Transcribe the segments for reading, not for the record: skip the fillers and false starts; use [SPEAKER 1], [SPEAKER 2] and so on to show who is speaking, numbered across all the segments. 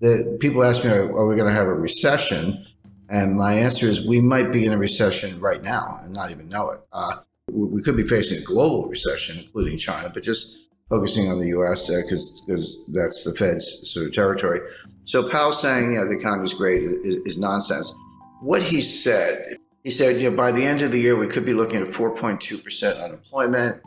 [SPEAKER 1] The people ask me, are we going to have a recession? And my answer is we might be in a recession right now and not even know it. We could be facing a global recession, including China, but just focusing on the U.S. Because that's the Fed's sort of territory. So Powell saying, the economy is great is nonsense. What he said, by the end of the year, we could be looking at 4.2% unemployment,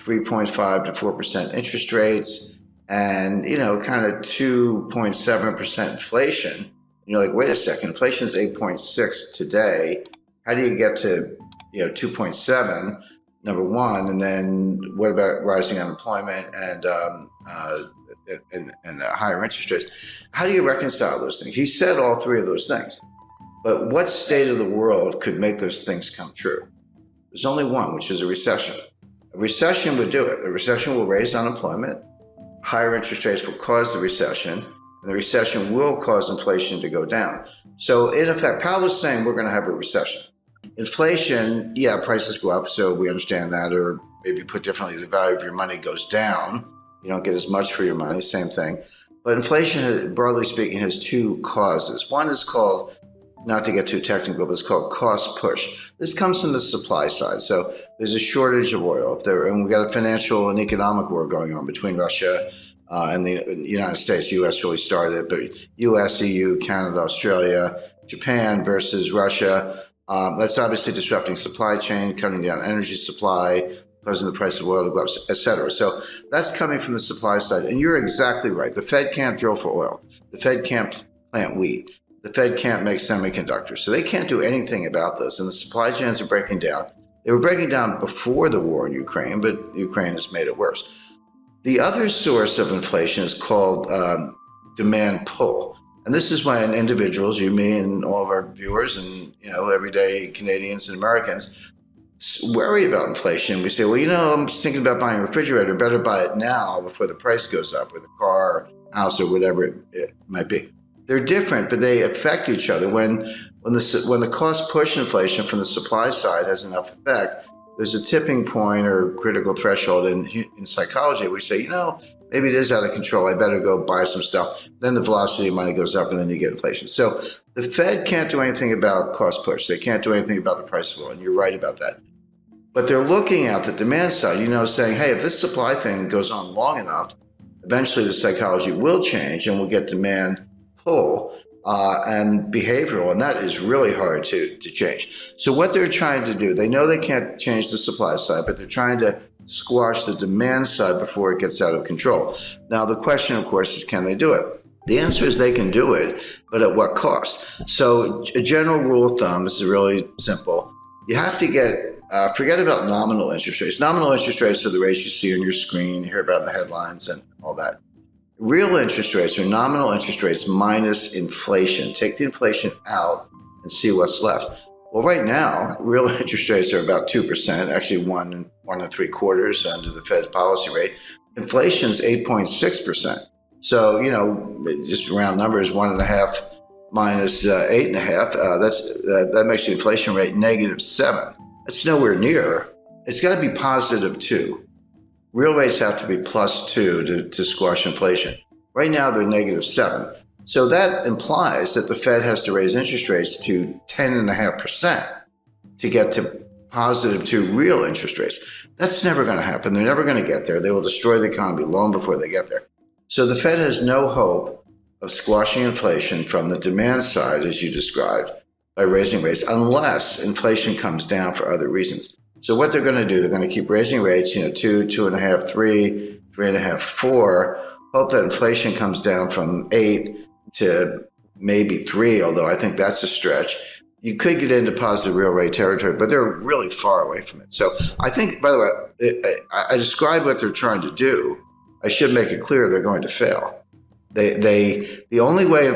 [SPEAKER 1] 3.5 to 4% interest rates, and, kind of 2.7% inflation. You're like, wait a second, inflation is 8.6 today. How do you get to, 2.7, number one? And then what about rising unemployment and higher interest rates? How do you reconcile those things? He said all three of those things. But what state of the world could make those things come true? There's only one, which is a recession. A recession would do it. A recession will raise unemployment. Higher interest rates will cause the recession. And the recession will cause inflation to go down. So in effect, Powell was saying we're going to have a recession. Inflation, prices go up, so we understand that, or maybe put differently, the value of your money goes down. You don't get as much for your money, same thing. But inflation, broadly speaking, has two causes. One is called, not to get too technical, but it's called cost push. This comes from the supply side. So there's a shortage of oil, and we've got a financial and economic war going on between Russia and the United States. The U.S. really started, but U.S., EU, Canada, Australia, Japan versus Russia. That's obviously disrupting supply chain, cutting down energy supply, causing the price of oil to go up, et cetera. So that's coming from the supply side. And you're exactly right. The Fed can't drill for oil. The Fed can't plant wheat. The Fed can't make semiconductors. So they can't do anything about this. And the supply chains are breaking down. They were breaking down before the war in Ukraine, but Ukraine has made it worse. The other source of inflation is called demand pull. And this is when individuals, you, me, and all of our viewers and, everyday Canadians and Americans worry about inflation. We say, well, I'm just thinking about buying a refrigerator. Better buy it now before the price goes up, or the car, house, or whatever it might be. They're different, but they affect each other. When the cost push inflation from the supply side has enough effect, there's a tipping point or critical threshold in psychology. We say, maybe it is out of control. I better go buy some stuff. Then the velocity of money goes up, and then you get inflation. So the Fed can't do anything about cost push. They can't do anything about the price of oil, and you're right about that. But they're looking at the demand side, saying, hey, if this supply thing goes on long enough, eventually the psychology will change, and we'll get demand pull and behavioral, and that is really hard to change. So what they're trying to do, they know they can't change the supply side, but they're trying to squash the demand side before it gets out of control. Now, the question, of course, is can they do it? The answer is they can do it, but at what cost? So a general rule of thumb, this is really simple. You have to forget about nominal interest rates. Nominal interest rates are the rates you see on your screen, you hear about in the headlines and all that. Real interest rates are nominal interest rates minus inflation. Take the inflation out and see what's left. Well, right now, real interest rates are about 2%, actually 1.75% under the Fed's policy rate. Inflation's 8.6%. So, just round numbers, 1.5 minus 8.5, that makes the inflation rate -7. That's nowhere near. It's got to be +2. Real rates have to be +2 to squash inflation. Right now, they're -7. So that implies that the Fed has to raise interest rates to 10.5% to get to +2 real interest rates. That's never going to happen. They're never going to get there. They will destroy the economy long before they get there. So the Fed has no hope of squashing inflation from the demand side, as you described, by raising rates, unless inflation comes down for other reasons. So what they're going to do, they're going to keep raising rates, 2, 2.5, 3, 3.5, 4, hope that inflation comes down from 8 to maybe 3, although I think that's a stretch. You could get into positive real rate territory, but they're really far away from it. So I think, by the way, I described what they're trying to do. I should make it clear they're going to fail. The only way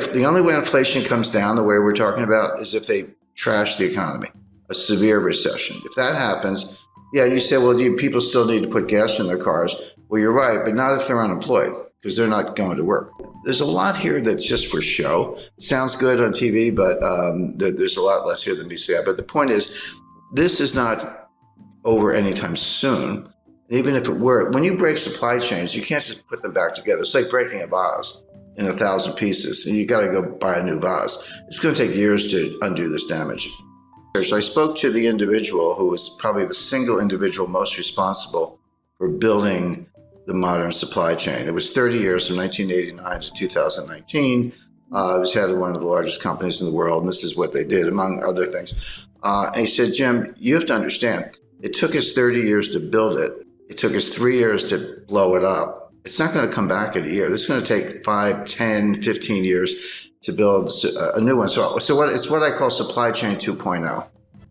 [SPEAKER 1] inflation comes down, the way we're talking about, is if they trash the economy, a severe recession. If that happens, you say, well, do people still need to put gas in their cars? Well, you're right, but not if they're unemployed, because they're not going to work. There's a lot here that's just for show. It sounds good on TV, but there's a lot less here than meets the eye. But the point is, this is not over anytime soon. And even if it were, when you break supply chains, you can't just put them back together. It's like breaking a vase. in 1,000 pieces. And you got to go buy a new vase. It's going to take years to undo this damage. So I spoke to the individual who was probably the single individual most responsible for building the modern supply chain. It was 30 years from 1989 to 2019. It was head of one of the largest companies in the world, and this is what they did, among other things. And he said, Jim, you have to understand, it took us 30 years to build it. It took us 3 years to blow it up. It's not going to come back in a year. This is going to take 5, 10, 15 years to build a new one. So it's what I call supply chain 2.0.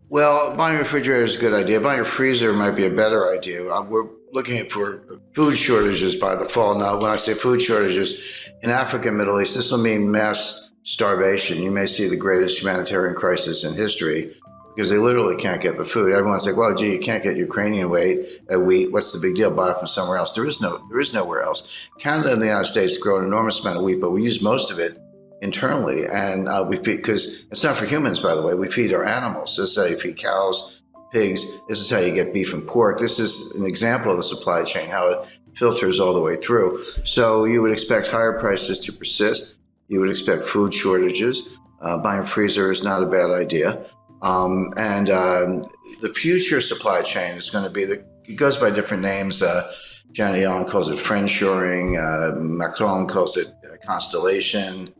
[SPEAKER 1] Well, buying a refrigerator is a good idea. Buying a freezer might be a better idea. We're looking for food shortages by the fall. Now, when I say food shortages, in Africa and Middle East, this will mean mass starvation. You may see the greatest humanitarian crisis in history because they literally can't get the food. Everyone's like, well, gee, you can't get Ukrainian wheat. What's the big deal? Buy it from somewhere else. There is nowhere else. Canada and the United States grow an enormous amount of wheat, but we use most of it internally, and we feed, because it's not for humans, by the way, we feed our animals. This is how you feed cows, pigs. This is how you get beef and pork. This is an example of the supply chain, how it filters all the way through. So you would expect higher prices to persist. You would expect food shortages. Buying a freezer is not a bad idea. The future supply chain is going to be, it goes by different names. Janet Yellen calls it friendshoring. Macron calls it constellation.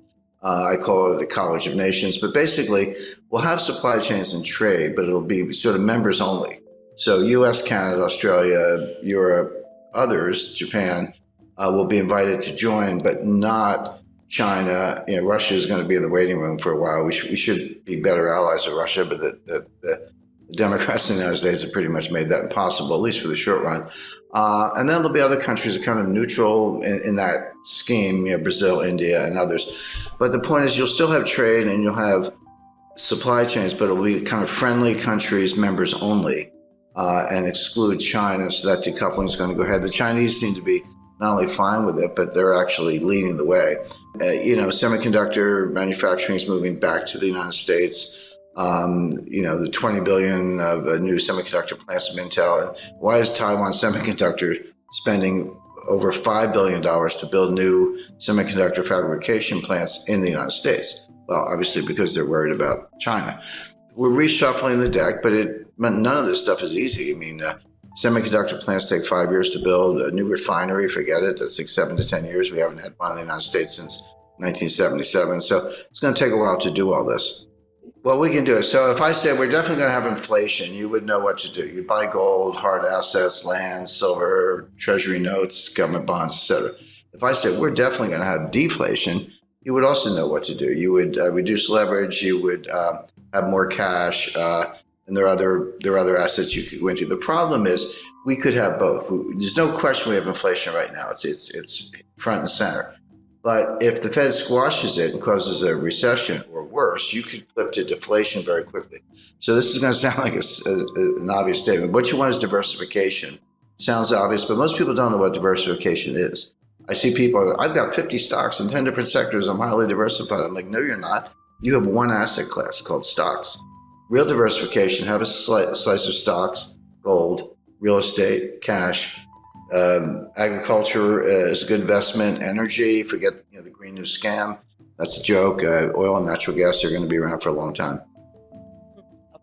[SPEAKER 1] I call it a college of nations, but basically we'll have supply chains and trade, but it'll be sort of members only. So US, Canada, Australia, Europe, others, Japan, will be invited to join, but not China. Russia is going to be in the waiting room for a while. We should be better allies with Russia, but the Democrats in the United States have pretty much made that impossible, at least for the short run. And then there'll be other countries that are kind of neutral in that scheme, Brazil, India, and others. But the point is, you'll still have trade and you'll have supply chains, but it'll be kind of friendly countries, members only, and exclude China. So that decoupling is going to go ahead. The Chinese seem to be not only fine with it, but they're actually leading the way. Semiconductor manufacturing is moving back to the United States. The 20 billion of new semiconductor plants from Intel. And why is Taiwan Semiconductor spending over $5 billion to build new semiconductor fabrication plants in the United States? Well, obviously because they're worried about China. We're reshuffling the deck, but none of this stuff is easy. Semiconductor plants take 5 years to build. A new refinery, forget it. That's like 7 to 10 years. We haven't had one in the United States since 1977. So it's going to take a while to do all this. Well, we can do it. So if I said we're definitely going to have inflation, you would know what to do. You'd buy gold, hard assets, land, silver, treasury notes, government bonds, etc. If I said we're definitely going to have deflation, you would also know what to do. You would reduce leverage. You would have more cash, and there are other assets you could go into. The problem is we could have both. There's no question we have inflation right now. It's front and center. But if the Fed squashes it and causes a recession or worse, you could flip to deflation very quickly. So this is going to sound like an obvious statement. What you want is diversification. Sounds obvious, but most people don't know what diversification is. I see people, I've got 50 stocks in 10 different sectors. I'm highly diversified. I'm like, no, you're not. You have one asset class called stocks. Real diversification, have a slice of stocks, gold, real estate, cash. Agriculture is a good investment. Energy, forget the Green New Scam. That's a joke. Oil and natural gas are going to be around for a long time.